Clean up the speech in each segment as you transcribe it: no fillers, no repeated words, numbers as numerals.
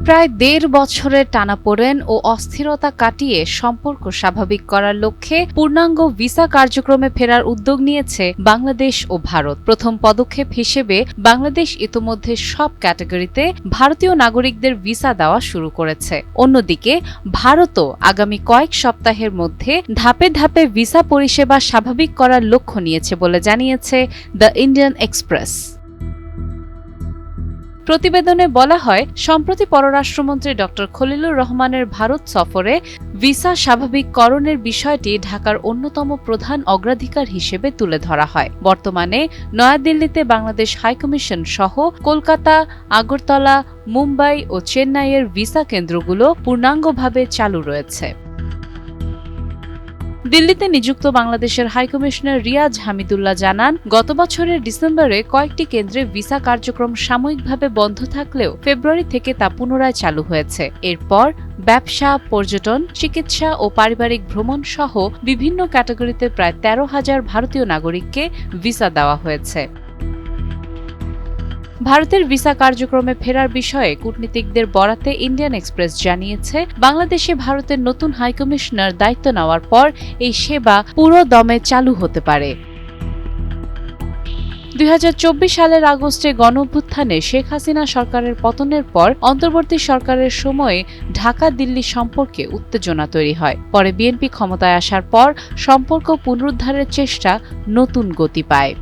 প্রায় ১.৫ বছরের টানাপোড়েন ও অস্থিরতা কাটিয়ে সম্পর্ক স্বাভাবিক করার লক্ষ্যে পূর্ণাঙ্গ ভিসা কার্যক্রমে ফেরার উদ্যোগ নিয়েছে বাংলাদেশ ও ভারত। প্রথম পদক্ষেপ হিসেবে বাংলাদেশ ইতোমধ্যে সব ক্যাটাগরিতে ভারতীয় নাগরিকদের ভিসা দেওয়া শুরু করেছে। অন্যদিকে ভারতও আগামী কয়েক সপ্তাহের মধ্যে ধাপে ধাপে ভিসা পরিষেবা স্বাভাবিক করার লক্ষ্য নিয়েছে বলে জানিয়েছে দ্য ইন্ডিয়ান এক্সপ্রেস। প্রতিবেদনে বলা হয়, সম্প্রতি পররাষ্ট্রমন্ত্রী ড খলিলুর রহমানের ভারত সফরে ভিসা স্বাভাবিককরণের বিষয়টি ঢাকার অন্যতম প্রধান অগ্রাধিকার হিসেবে তুলে ধরা হয়। বর্তমানে নয়াদিল্লিতে বাংলাদেশ হাইকমিশন সহ কলকাতা, আগরতলা, মুম্বাই ও চেন্নাইয়ের ভিসা কেন্দ্রগুলো পূর্ণাঙ্গভাবে চালু রয়েছে। দিল্লিতে নিযুক্ত বাংলাদেশের হাইকমিশনার রিয়াজ হামিদুল্লাহ জানান, গত বছরের ডিসেম্বরে কয়েকটি কেন্দ্রে ভিসা কার্যক্রম সাময়িকভাবে বন্ধ থাকলেও ফেব্রুয়ারি থেকে তা পুনরায় চালু হয়েছে। এরপর ব্যবসা, পর্যটন, চিকিৎসা ও পারিবারিক ভ্রমণ সহ বিভিন্ন ক্যাটাগরিতে প্রায় ১৩,০০০ ভারতীয় নাগরিককে ভিসা দেওয়া হয়েছে। ভারতের ভিসা কার্যক্রমে ফেরার বিষয়ে কূটনীতিকদের বরাতে ইন্ডিয়ান এক্সপ্রেস জানিয়েছে, বাংলাদেশে ভারতের নতুন হাইকমিশনার দায়িত্ব নেওয়ার পর এই সেবা পুরো দমে চালু হতে পারে। ২০২৪ সালের আগস্টে গণঅভ্যুত্থানে শেখ হাসিনা সরকারের পতনের পর অন্তর্বর্তী সরকারের সময়ে ঢাকা-দিল্লি সম্পর্কে উত্তেজনা তৈরি হয়। পরে বিএনপি ক্ষমতায় আসার পর সম্পর্ক পুনরুদ্ধারের চেষ্টা নতুন গতি পায়।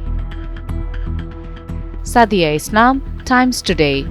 সাদিয়া ইসলাম, টাইমস টুডে।